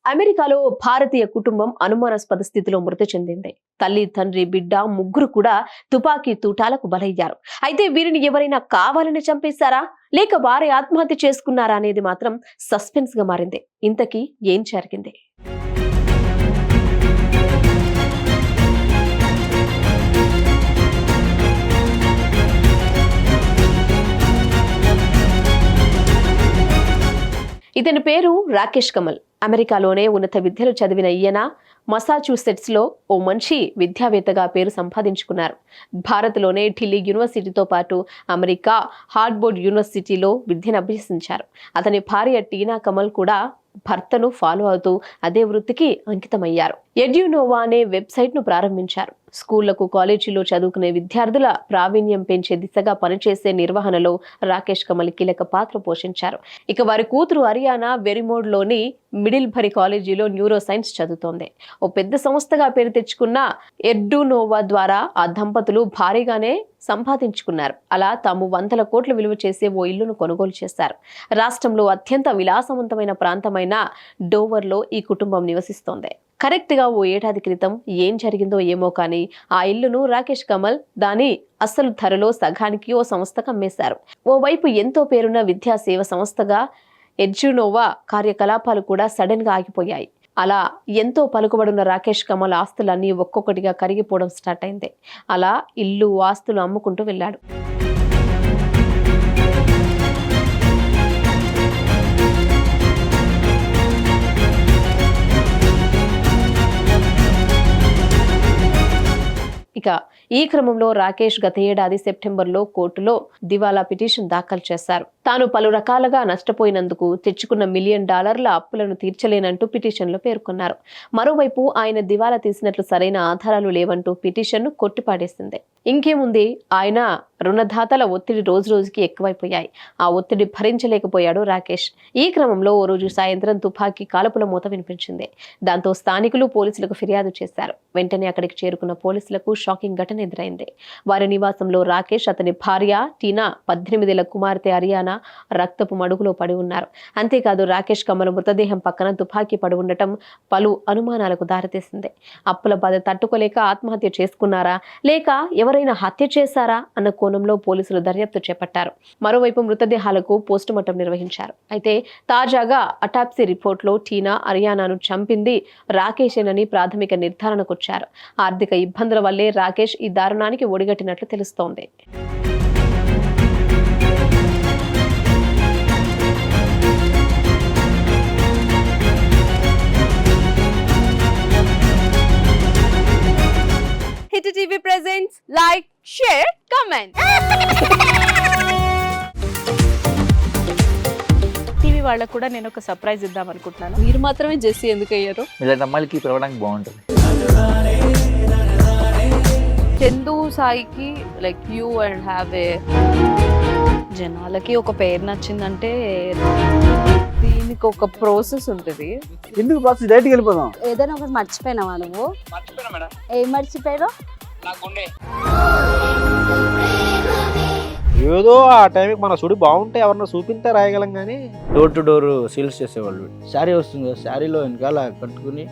అమెరికాలో భారతీయ కుటుంబం అనుమానాస్పద స్థితిలో మృతి చెందింది. తల్లి, తండ్రి, బిడ్డ ముగ్గురు కూడా తుపాకీ తూటాలకు బలయ్యారు. అయితే వీరిని ఎవరైనా కావాలని చంపేశారా లేక వారే ఆత్మహత్య చేసుకున్నారా అనేది మాత్రం సస్పెన్స్ గా మారింది. ఇంతకీ ఏం జరిగింది? ఇతని పేరు రాకేష్ కమల్. అమెరికాలోనే ఉన్నత విద్యలు చదివిన ఈయన మసాచ్యూసెట్స్ లో ఓ మంచి విద్యావేత్తగా పేరు సంపాదించుకున్నారు. భారత్లోనే ఢిల్లీ యూనివర్సిటీతో పాటు అమెరికా హార్వర్డ్ యూనివర్సిటీలో విద్యను అభ్యసించారు. అతని భార్య టీనా కమల్ కూడా భర్తను ఫాలో అవుతూ అదే వృత్తికి అంకితమయ్యారు. ఎడ్యునోవా అనే వెబ్సైట్ ను ప్రారంభించారు. స్కూళ్లకు, కాలేజీలో చదువుకునే విద్యార్థుల ప్రావీణ్యం పెంచే దిశగా పనిచేసే నిర్వహణలో రాకేష్ కమల్ కీలక పాత్ర పోషించారు. ఇక వారి కూతురు అరియానా వెరిమోడ్ లోని మిడిల్బరీ కాలేజీలో న్యూరో సైన్స్ చదువుతోంది. ఓ పెద్ద సంస్థగా పేరు తెచ్చుకున్న ఎడ్యునోవా ద్వారా ఆ దంపతులు భారీగానే సంపాదించుకున్నారు. అలా తాము 100 కోట్ల విలువ చేసే ఓ ఇల్లును కొనుగోలు చేశారు. రాష్ట్రంలో అత్యంత విలాసవంతమైన ప్రాంతమైన డోవర్లో ఈ కుటుంబం నివసిస్తోంది. కరెక్ట్ గా ఓ ఏడాది క్రితం ఏం జరిగిందో ఏమో కానీ ఆ ఇల్లును రాకేష్ కమల్ దాని అసలు ధరలో సగానికి ఓ సంస్థకు అమ్మేశారు. ఓవైపు ఎంతో పేరున్న విద్యా సేవ సంస్థగా ఎడ్యునోవా కార్యకలాపాలు కూడా సడన్ గా ఆగిపోయాయి. అలా ఎంతో పలుకుబడున్న రాకేష్ కమల్ ఆస్తులన్నీ ఒక్కొక్కటిగా కరిగిపోవడం స్టార్ట్ అయింది. అలా ఇల్లు, ఆస్తులు అమ్ముకుంటూ వెళ్ళాడు. ఇక ఈ క్రమంలో రాకేష్ గత ఏడాది సెప్టెంబర్లో కోర్టులో దివాలా పిటిషన్ దాఖలు చేశారు. తాను పలు రకాలుగా నష్టపోయినందుకు తెచ్చుకున్న $1 మిలియన్ అప్పులను తీర్చలేనంటూ పిటిషన్లో పేర్కొన్నారు. మరోవైపు ఆయన దివాలా తీసినట్లు సరైన ఆధారాలు లేవంటూ పిటిషన్ను కొట్టిపాడేసింది. ఇంకేముంది, ఆయన రుణదాతల ఒత్తిడి రోజు రోజుకి ఎక్కువైపోయాయి. ఆ ఒత్తిడి భరించలేకపోయాడు రాకేష్. ఈ క్రమంలో ఓ రోజు సాయంత్రం తుపాకీ కాల్పుల మూత వినిపించింది. దాంతో స్థానికులు పోలీసులకు ఫిర్యాదు చేశారు. వెంటనే అక్కడికి చేరుకున్న పోలీసులకు షాకింగ్ ఘటన ఎదురైంది. వారి నివాసంలో రాకేష్, అతని భార్య టీనా, 18 ఏళ్ల కుమార్తె అరియానా రక్తపు మడుగులో పడి ఉన్నారు. అంతేకాదు రాకేష్ కమల్ మృతదేహం పక్కన తుపాకీ పడి ఉండటం పలు అనుమానాలకు దారితీసింది. అప్పుల బాధ తట్టుకోలేక ఆత్మహత్య చేసుకున్నారా లేక ఎవరైనా హత్య చేశారా అన్న కోణంలో పోలీసులు దర్యాప్తు చేపట్టారు. మరోవైపు మృతదేహాలకు పోస్టుమార్టం నిర్వహించారు. అయితే తాజాగా అటాప్సీ రిపోర్ట్లో టీనా, అరియానాను చంపింది రాకేషేనని ప్రాథమిక నిర్ధారణకొచ్చారు. ఆర్థిక ఇబ్బందుల వల్లే రాకేష్ ఈ దారుణానికి ఒడిగట్టినట్లు తెలుస్తోంది. Hit TV presents like, share, comment. TV వాళ్ళకు కూడా నేను ఒక సర్ప్రైజ్ ఇద్దాం అనుకుంటున్నాను. మీరు మాత్రమే జెస్సీ ఎందుకు అయ్యారు? ఇలాంటి అమ్మాయిలకి పిలవడానికి బాగుంటుంది. చందు సాయికి like you and have a జనాలకి ఒక పేరు నచ్చిందంటే దీనికి ఒక ప్రాసెస్ ఉంటుంది. ఎందుకు ప్రాసెస్? డైరెక్ట్‌గా వెళ్ళిపోదాం. ఏదైనా ఒకటి మర్చిపోయినావా నువ్వు? మర్చిపోయినా మేడం. ఏం మర్చిపోయావు? నా గుండె. ఏదో ఆ టైంకి మన సుడి బాగుంటే ఎవరన్నా చూపిస్తే రాయగలం కానీ డోర్ టు డోర్ సేల్స్ చేసేవాళ్ళు. శారీ వస్తుంది, శారీలో వెనకాల కట్టుకుని